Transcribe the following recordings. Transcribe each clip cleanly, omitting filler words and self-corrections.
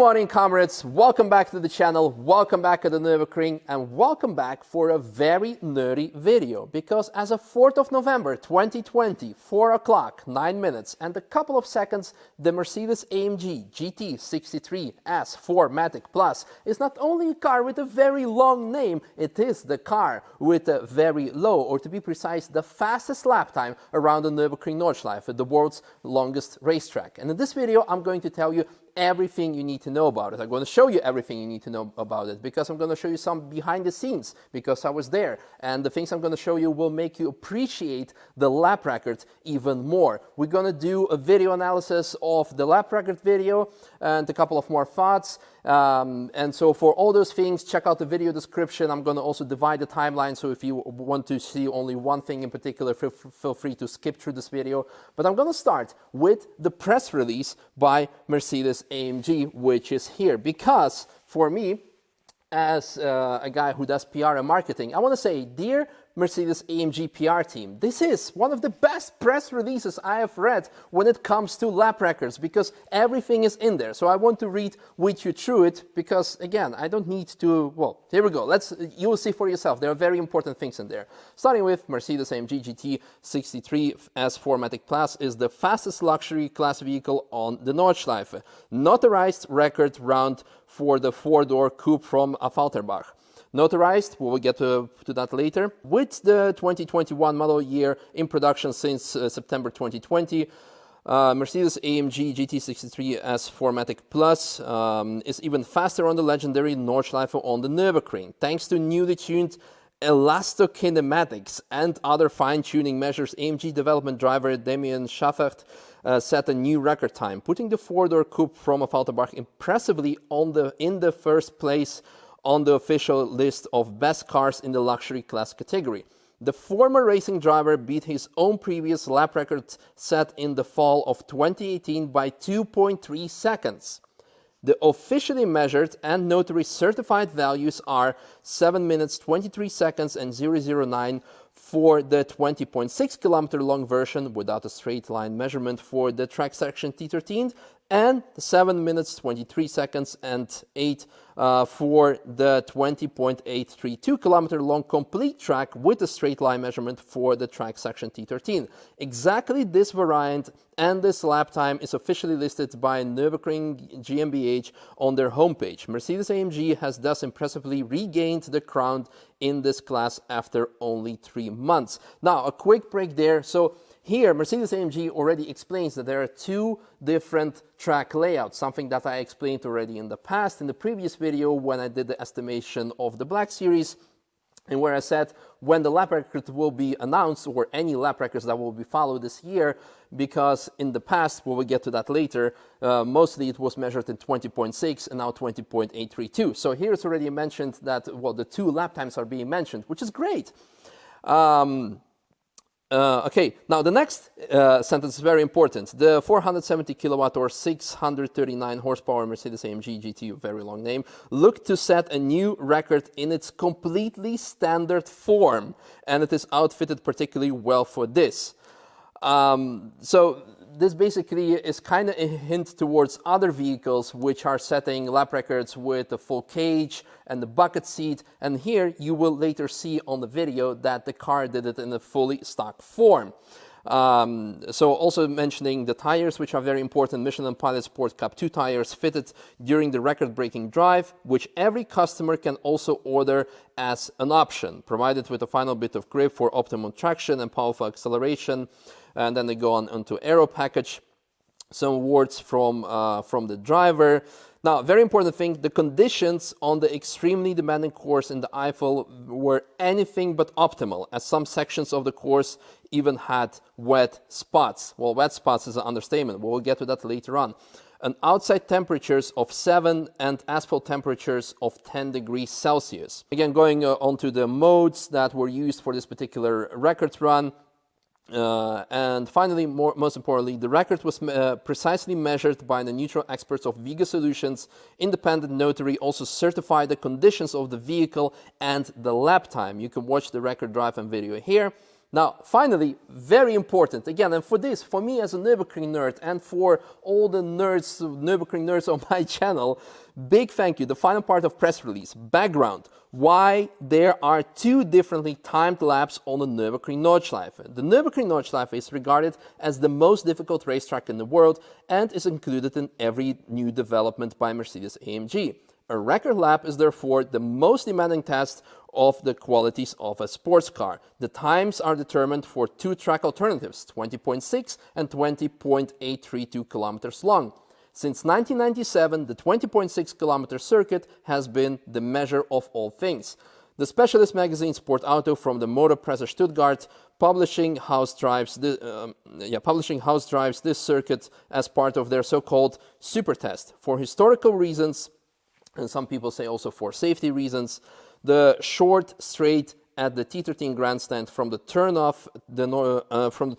morning, comrades. Welcome back to the channel. Welcome back to the Nürburgring, and welcome back for a very nerdy video. Because as of 4th of November 2020, 4 o'clock, 9 minutes, and a couple of seconds, the Mercedes-AMG GT 63 S4matic Plus is not only a car with a very long name, it is the car with a very low, or to be precise, the fastest lap time around the Nuerburgring Nordschleife, the world's longest racetrack. And in this video, I'm going to tell you everything you need to know about it. I'm going to show you everything you need to know about it because I'm going to show you some behind the scenes because I was there, and the things I'm going to show you will make you appreciate the lap record even more. We're going to do a video analysis of the lap record video and a couple of more thoughts. And so for all those things, check out the video description. I'm going to also divide the timeline, so if you want to see only one thing in particular, feel free to skip through this video. But I'm going to start with the press release by Mercedes-AMG, which is here, because for me, as a guy who does PR and marketing, I want to say, dear Mercedes-AMG PR team, this is one of the best press releases I have read when it comes to lap records, because everything is in there. So I want to read with you through it because, again, I don't need to, well, here we go. You will see for yourself. There are very important things in there. Starting with Mercedes-AMG GT 63 S4matic Plus is the fastest luxury class vehicle on the Nordschleife. Notarized record round for the four-door coupe from Affalterbach. Notarized, we will get to that later. With the 2021 model year in production since September 2020, Mercedes-AMG GT63 S4matic Plus is even faster on the legendary Nordschleife on the Nürburgring. Thanks to newly tuned elastokinematics and other fine-tuning measures, AMG development driver Damien Schaffert set a new record time, putting the four-door coupe from Affalterbach impressively in the first place on the official list of best cars in the luxury class category. The former racing driver beat his own previous lap record set in the fall of 2018 by 2.3 seconds. The officially measured and notary certified values are 7 minutes 23 seconds and 009 for the 20.6 kilometer long version without a straight line measurement for the track section T13, and 7 minutes 23 seconds and 8 for the 20.832 kilometer long complete track with a straight line measurement for the track section T13. Exactly this variant and this lap time is officially listed by Nürburgring GmbH on their homepage. Mercedes-AMG has thus impressively regained the crown in this class after only 3 months. Now, a quick break there. So here, Mercedes-AMG already explains that there are two different track layouts, something that I explained already in the past, in the previous video when I did the estimation of the Black Series, and where I said when the lap record will be announced, or any lap records that will be followed this year, because in the past, we will get to that later, mostly it was measured in 20.6 and now 20.832. So here it's already mentioned that, well, the two lap times are being mentioned, which is great. Okay, now the next sentence is very important. The 470 kilowatt or 639 horsepower Mercedes-AMG GT, very long name, looked to set a new record in its completely standard form, and it is outfitted particularly well for this. So this basically is kind of a hint towards other vehicles which are setting lap records with the full cage and the bucket seat, and here you will later see on the video that the car did it in a fully stock form. So also mentioning the tires, which are very important. Michelin Pilot Sport Cup 2 tires fitted during the record-breaking drive, which every customer can also order as an option, provided with a final bit of grip for optimum traction and powerful acceleration. And then they go on to aero package. Some words from the driver. Now, very important thing, the conditions on the extremely demanding course in the Eifel were anything but optimal, as some sections of the course even had wet spots. Well, wet spots is an understatement. We'll get to that later on. And outside temperatures of 7 and asphalt temperatures of 10 degrees Celsius. Again, going on to the modes that were used for this particular record run. And finally, most importantly, the record was precisely measured by the neutral experts of Viga Solutions. Independent notary also certified the conditions of the vehicle and the lap time. You can watch the record drive and video here. Now, finally, very important, again, and for this, for me as a Nürburgring nerd, and for all the nerds, Nürburgring nerds on my channel, big thank you. The final part of press release, background, why there are two differently timed laps on the Nürburgring Nordschleife. The Nürburgring Nordschleife is regarded as the most difficult racetrack in the world and is included in every new development by Mercedes-AMG. A record lap is therefore the most demanding test of the qualities of a sports car. The times are determined for two track alternatives, 20.6 and 20.832 kilometers long. Since 1997, the 20.6 kilometer circuit has been the measure of all things. The specialist magazine Sport Auto from the Motor Presse Stuttgart publishing house drives this circuit as part of their so-called super test. For historical reasons, and some people say also for safety reasons, the short straight at the T13 grandstand from the turnoff from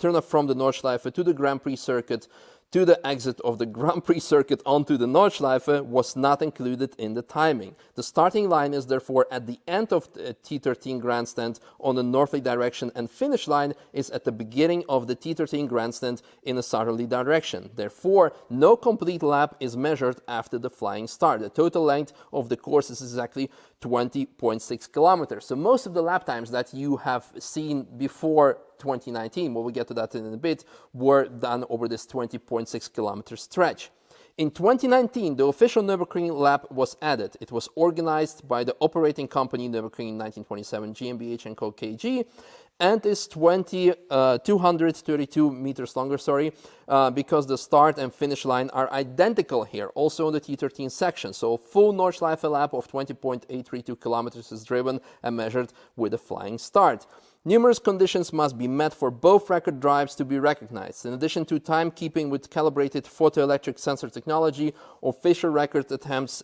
the Nordschleife to the Grand Prix circuit to the exit of the Grand Prix circuit onto the Nordschleife was not included in the timing. The starting line is therefore at the end of the T13 grandstand on the northerly direction, and finish line is at the beginning of the T13 grandstand in a southerly direction. Therefore, no complete lap is measured after the flying start. The total length of the course is exactly 20.6 kilometers. So most of the lap times that you have seen before 2019, we'll get to that in a bit, were done over this 20.6 kilometer stretch. In 2019, the official Nürburgring lap was added. It was organized by the operating company Nürburgring 1927 GmbH & Co. KG, and is 232 meters longer, because the start and finish line are identical here, also in the T13 section. So a full Nordschleife lap of 20.832 kilometers is driven and measured with a flying start. Numerous conditions must be met for both record drives to be recognized. In addition to timekeeping with calibrated photoelectric sensor technology, official record attempts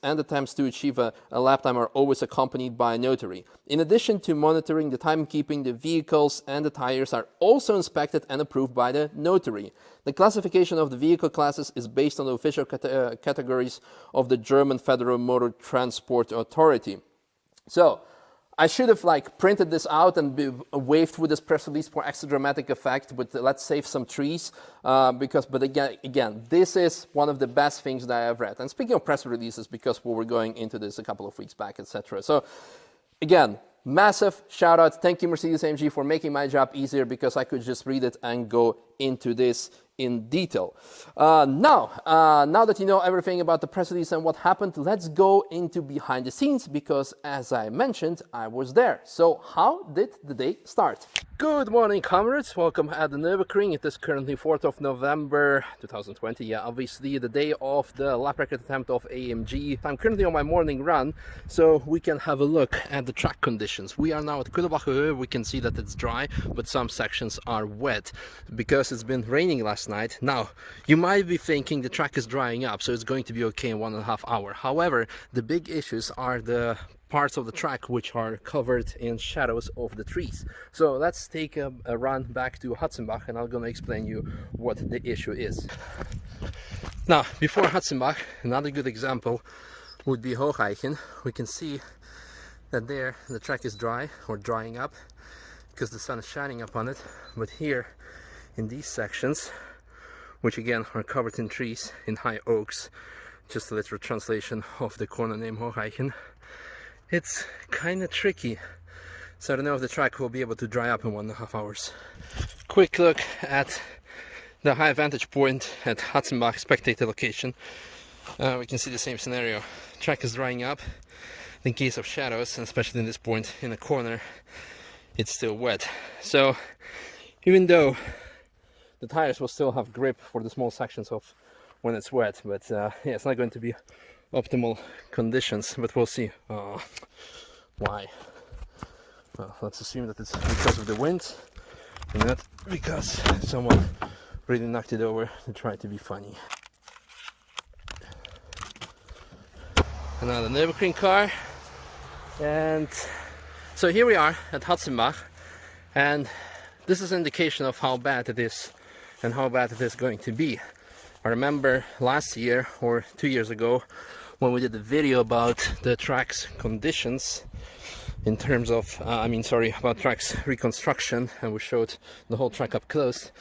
to achieve a lap time are always accompanied by a notary. In addition to monitoring the timekeeping, the vehicles and the tires are also inspected and approved by the notary. The classification of the vehicle classes is based on the official categories of the German Federal Motor Transport Authority. So, I should have printed this out and waved with this press release for extra dramatic effect, but let's save some trees but again, this is one of the best things that I have read. And speaking of press releases, because we were going into this a couple of weeks back, etc. So again, massive shout out. Thank you, Mercedes-AMG, for making my job easier, because I could just read it and go into this in detail. Now that you know everything about the press release and what happened, let's go into behind the scenes, because as I mentioned, I was there. So how did the day start? Good morning, comrades. Welcome at the Nürburgring. It is currently 4th of November 2020. Yeah, obviously the day of the lap record attempt of AMG. I'm currently on my morning run, so we can have a look at the track conditions. We are now at Kudelbacher. We can see that it's dry, but some sections are wet because it's been raining last night. Now, you might be thinking the track is drying up, so it's going to be okay in 1.5 hours. However, the big issues are the parts of the track which are covered in shadows of the trees. So let's take a run back to Hatzenbach, and I'm gonna explain you what the issue is. Now, before Hatzenbach, another good example would be Hocheichen. We can see that there the track is dry, or drying up, because the sun is shining upon it. But here in these sections, which again are covered in trees, in high oaks, just a literal translation of the corner name Hocheichen, it's kind of tricky. So I don't know if the track will be able to dry up in 1.5 hours. Quick look at the high vantage point at Hatzenbach spectator location. We can see the same scenario. Track is drying up. In case of shadows, and especially in this point in the corner, it's still wet. So even though the tires will still have grip for the small sections of when it's wet, but yeah, it's not going to be optimal conditions, but we'll see. Why? Well, let's assume that it's because of the wind and not because someone really knocked it over to try to be funny. Another Nürburgring car, and so here we are at Hatzenbach, and this is an indication of how bad it is and how bad it is going to be. I remember last year or 2 years ago when we did the video about the track's conditions, in terms of, about track's reconstruction, and we showed the whole track up close.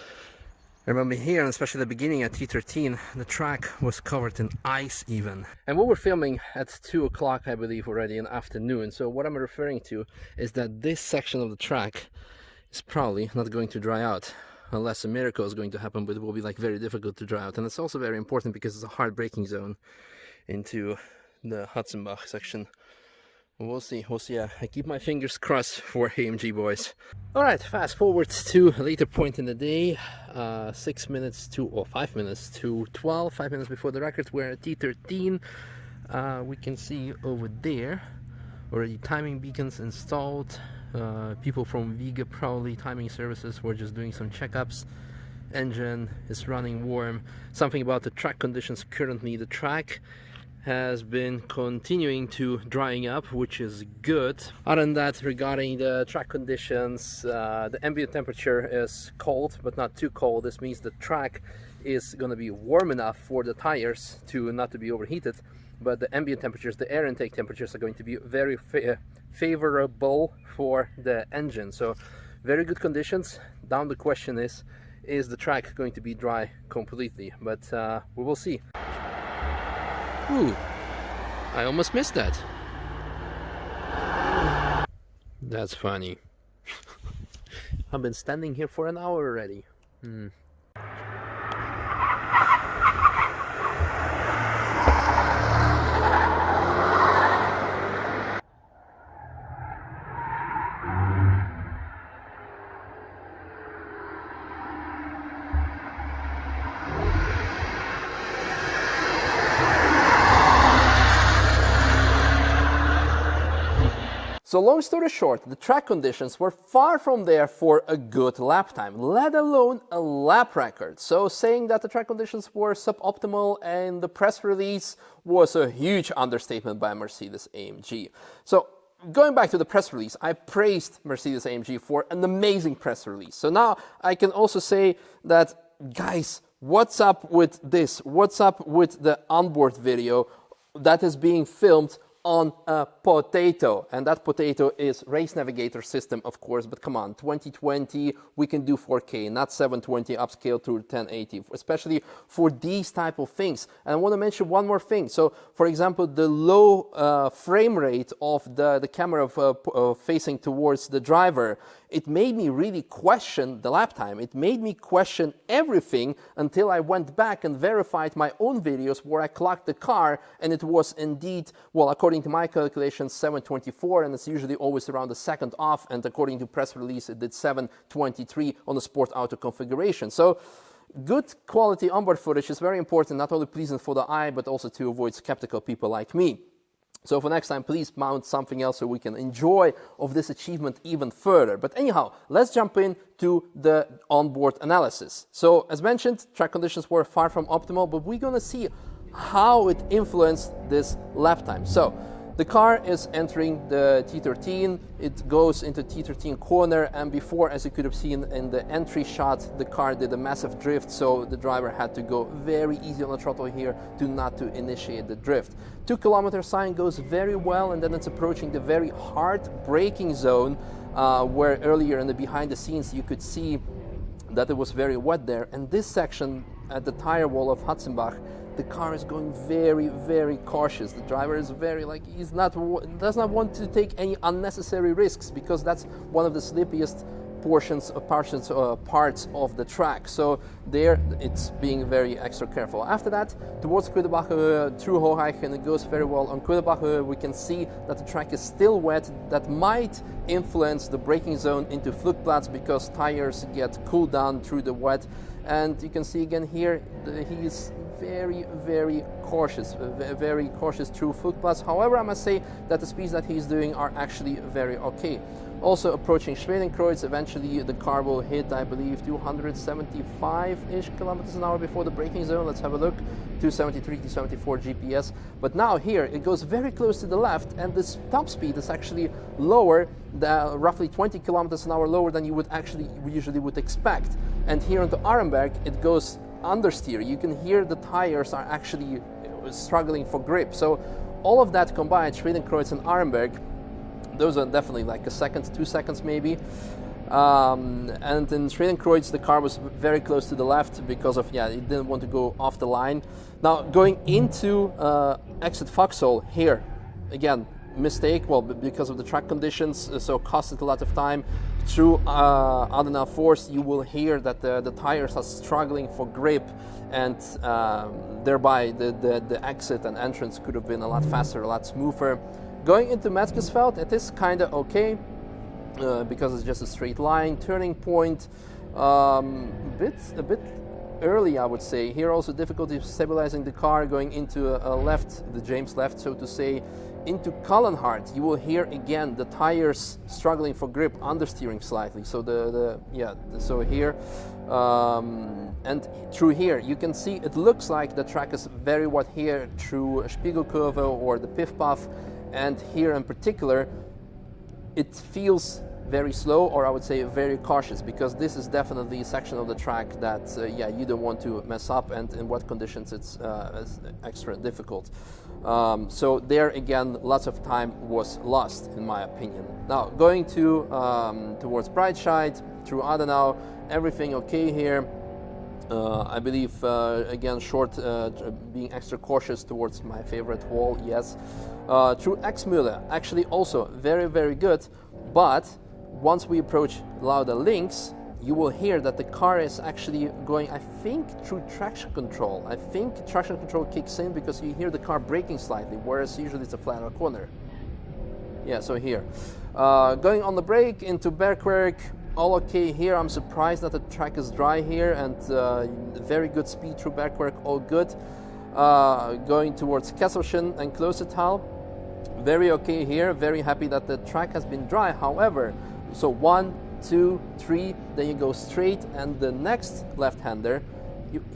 I remember here, and especially the beginning at T13, the track was covered in ice even. And we were filming at 2 o'clock, I believe, already in the afternoon. So what I'm referring to is that this section of the track is probably not going to dry out unless a miracle is going to happen, but it will be like very difficult to dry out. And it's also very important because it's a hard braking zone into the Hatzenbach section. We'll see. I keep my fingers crossed for AMG boys. Alright, fast forward to a later point in the day, 5 minutes to 12, 5 minutes before the record. We're at T13. We can see over there already timing beacons installed. People from Viga, probably timing services, were just doing some checkups. Engine is running warm. Something about the track conditions currently. The track has been continuing to drying up, which is good. Other than that, regarding the track conditions, the ambient temperature is cold, but not too cold. This means the track is going to be warm enough for the tires to not to be overheated, but the ambient temperatures, the air intake temperatures, are going to be very favorable for the engine. So very good conditions. Down the question is the track going to be dry completely? But we will see. Ooh, I almost missed that. That's funny. I've been standing here for an hour already. So long story short, the track conditions were far from there for a good lap time, let alone a lap record. So saying that the track conditions were suboptimal and the press release was a huge understatement by Mercedes-AMG. So going back to the press release, I praised Mercedes-AMG for an amazing press release. So now I can also say that, guys, what's up with this? What's up with the onboard video that is being filmed on a potato? And that potato is Race Navigator system, of course, but come on, 2020, we can do 4K, not 720 upscale to 1080, especially for these type of things. And I want to mention one more thing. So, for example, the low frame rate of the camera facing towards the driver, it made me really question the lap time. It made me question everything until I went back and verified my own videos where I clocked the car, and it was indeed, well, according to my calculations, 724, and it's usually always around a second off, and according to press release, it did 723 on the Sport Auto configuration. So good quality onboard footage is very important, not only pleasing for the eye, but also to avoid skeptical people like me. So for next time, please mount something else so we can enjoy of this achievement even further. But anyhow, let's jump into the onboard analysis. So as mentioned, track conditions were far from optimal, but we're gonna see how it influenced this lap time. So the car is entering the T13, it goes into T13 corner, and before, as you could have seen in the entry shot, the car did a massive drift, so the driver had to go very easy on the throttle here not to initiate the drift. 2 kilometer sign goes very well, and then it's approaching the very hard braking zone, where earlier in the behind the scenes you could see that it was very wet there. And this section at the tire wall of Hatzenbach, the car is going very, very cautious. The driver is very, does not want to take any unnecessary risks, because that's one of the slippiest parts of the track. So there it's being very extra careful. After that, towards Kudebache through Hoheichen, it goes very well. On Kudebache, we can see that the track is still wet. That might influence the braking zone into Flugplatz, because tires get cooled down through the wet. And you can see again here, he is very, very cautious through Flugplatz. However, I must say that the speeds that he's doing are actually very okay. Also approaching Schwedenkreuz, eventually the car will hit, I believe, 275-ish kilometers an hour before the braking zone. Let's have a look. 273, 274 GPS. But now here it goes very close to the left, and this top speed is actually lower, roughly 20 kilometers an hour lower than you would usually would expect. And here on the Arenberg, it goes understeer. You can hear the tires are actually struggling for grip. So all of that combined, Schwedenkreuz and Arenberg, Those are definitely like a second, 2 seconds maybe. And in Schwedenkreuz, the car was very close to the left because of, yeah, it didn't want to go off the line. Now, going into exit Foxhole here, again, mistake, well, because of the track conditions, so costed a lot of time. Through Adenauer Force, you will hear that the tires are struggling for grip, and thereby the exit and entrance could have been a lot faster, a lot smoother. Going into Metzgersfeld, it is kind of okay, because it's just a straight line. Turning point, a bit early, I would say. Here also difficulty stabilizing the car, going into a left, the James left, so to say. Into Kallenhardt, you will hear again the tires struggling for grip, understeering slightly. So so here, and through here, you can see it looks like the track is very wet here through Spiegelkurve or the Piff Puff, and here in particular, it feels very slow, or I would say very cautious, because this is definitely a section of the track that yeah, you don't want to mess up, and in what conditions it's extra difficult. So there again, lots of time was lost, in my opinion. Now going to towards Breitscheid through Adenau, everything okay here. I believe again short, being extra cautious towards my favorite wall, yes. Through Exmühle, actually also very good, but once we approach Lauda Links, you will hear that the car is actually going, I think, through traction control. I think traction control kicks in because you hear the car braking slightly, whereas usually it's a flatter corner. Yeah, so here. Going on the brake into Bergwerk, all okay here. I'm surprised that the track is dry here, and very good speed through Bergwerk, all good. Going towards Kesselchen and Klostertal, very okay here. Very happy that the track has been dry. However, so 1, 2, 3, then you go straight, and the next left-hander,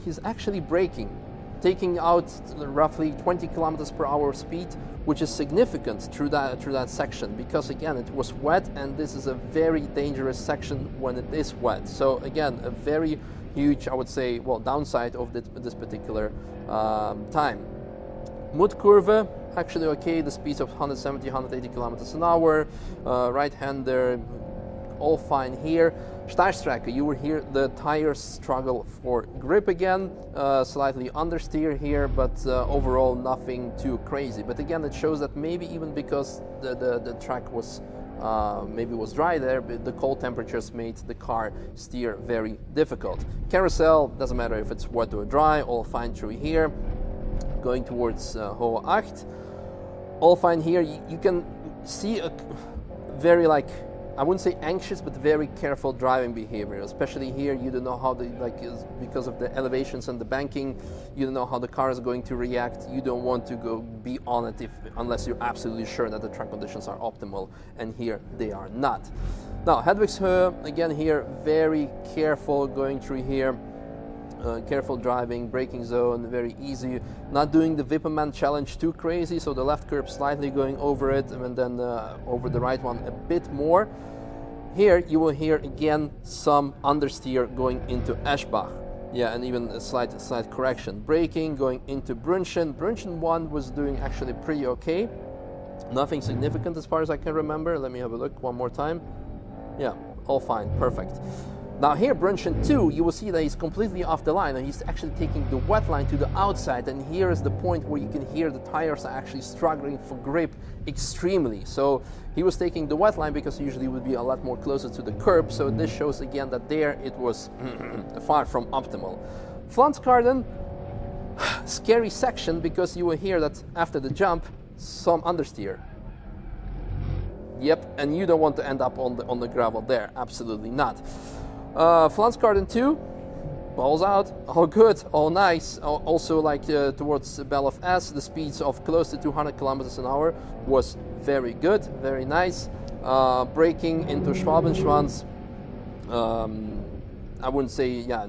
he's actually braking, taking out roughly 20 kilometers per hour speed, which is significant through that section, because again it was wet, and this is a very dangerous section when it is wet. So again, a very huge, I would say, well, downside of this particular time. Mutkurve, actually okay, the speeds of 170, 180 kilometers an hour, right-hander, all fine here. Steilstrecke, you will hear the tires struggle for grip again, slightly understeer here, but overall nothing too crazy. But again, it shows that maybe even because the track was maybe was dry there, but the cold temperatures made the car steer very difficult. Carousel, doesn't matter if it's wet or dry, all fine through here. Going towards Hohe Acht, all fine here. You can see a very, like, I wouldn't say anxious, but very careful driving behavior, especially here. You don't know how because of the elevations and the banking, you don't know how the car is going to react. You don't want to go be on it unless you're absolutely sure that the track conditions are optimal, and here they are not. Now, Hedwigshöhe, again here, very careful going through here. Careful driving, braking zone, very easy. Not doing the Wipperman challenge too crazy, so the left curb slightly going over it, and then over the right one a bit more. Here you will hear again some understeer going into Eschbach. Yeah, and even a slight correction. Braking going into Brünchen. Brünchen 1 was doing actually pretty okay. Nothing significant as far as I can remember. Let me have a look one more time. Yeah, all fine, perfect. Now here, Brünchen 2, you will see that he's completely off the line, and he's actually taking the wet line to the outside, and here is the point where you can hear the tires are actually struggling for grip extremely. So he was taking the wet line because usually it would be a lot more closer to the curb, so this shows again that there it was far from optimal. Flanskarden, scary section, because you will hear that after the jump, some understeer. Yep, and you don't want to end up on the gravel there, absolutely not. Flanskarden 2, balls out, all good, all nice. Also, like towards Bell of S, the speeds of close to 200 kilometers an hour was very good, very nice. Braking into Schwabenschwanz, I wouldn't say, yeah,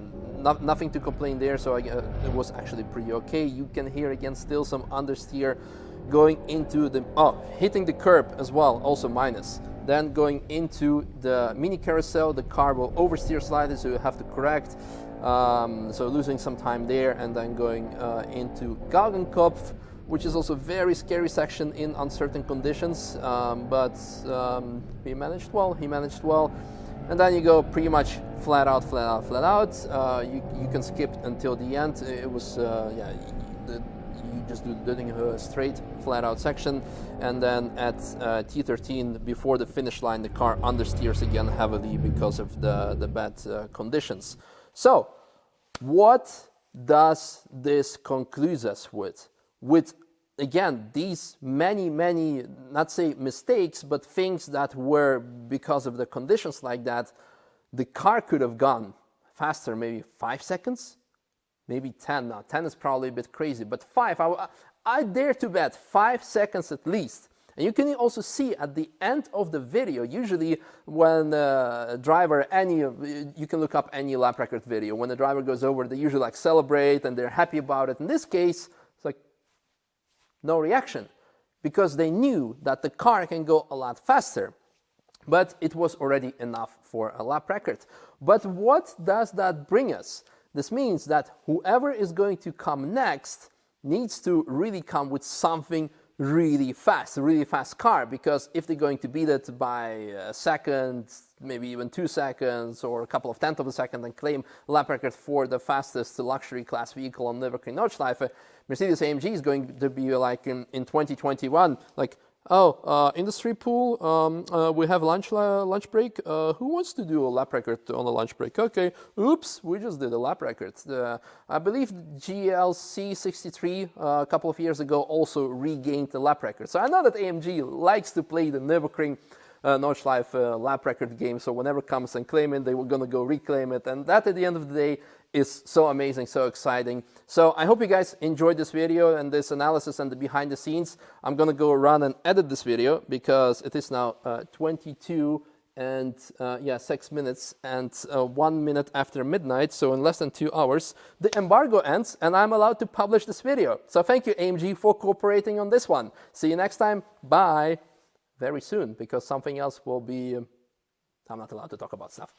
nothing to complain there, so it was actually pretty okay. You can hear again still some understeer going into the, hitting the curb as well, also minus. Then going into the mini carousel, the car will oversteer slightly, so you have to correct. So losing some time there, and then going into Galgenkopf, which is also a very scary section in uncertain conditions, but he managed well. And then you go pretty much flat out. You can skip until the end. It was, you just do the straight flat out section, and then at T13 before the finish line the car understeers again heavily because of the bad conditions. So what does this conclude us with? With again these many not say mistakes, but things that were because of the conditions like that, the car could have gone faster, maybe 5 seconds, maybe 10. Now 10 is probably a bit crazy, but 5, I dare to bet 5 seconds at least. And you can also see at the end of the video, usually when a driver, you can look up any lap record video, when the driver goes over, they usually like celebrate and they're happy about it. In this case, it's like no reaction, because they knew that the car can go a lot faster, but it was already enough for a lap record. But what does that bring us? This means that whoever is going to come next needs to really come with something really fast car, because if they're going to beat it by a second, maybe even 2 seconds or a couple of tenths of a second and claim lap record for the fastest luxury class vehicle on Nürburgring Nordschleife, Mercedes-AMG is going to be like in 2021, like, oh, industry pool, we have lunch break. Who wants to do a lap record on a lunch break? Okay, oops, we just did a lap record. I believe GLC 63 a couple of years ago also regained the lap record. So I know that AMG likes to play the Nürburgring Nordschleife lap record game. So whenever it comes and claim it, they were going to go reclaim it. And that at the end of the day is so amazing, so exciting. So I hope you guys enjoyed this video and this analysis and the behind the scenes. I'm gonna go run and edit this video because it is now 22 and 6 minutes and 1 minute after midnight. So in less than 2 hours, the embargo ends and I'm allowed to publish this video. So thank you, AMG, for cooperating on this one. See you next time. Bye. Very soon, because something else will be, I'm not allowed to talk about stuff.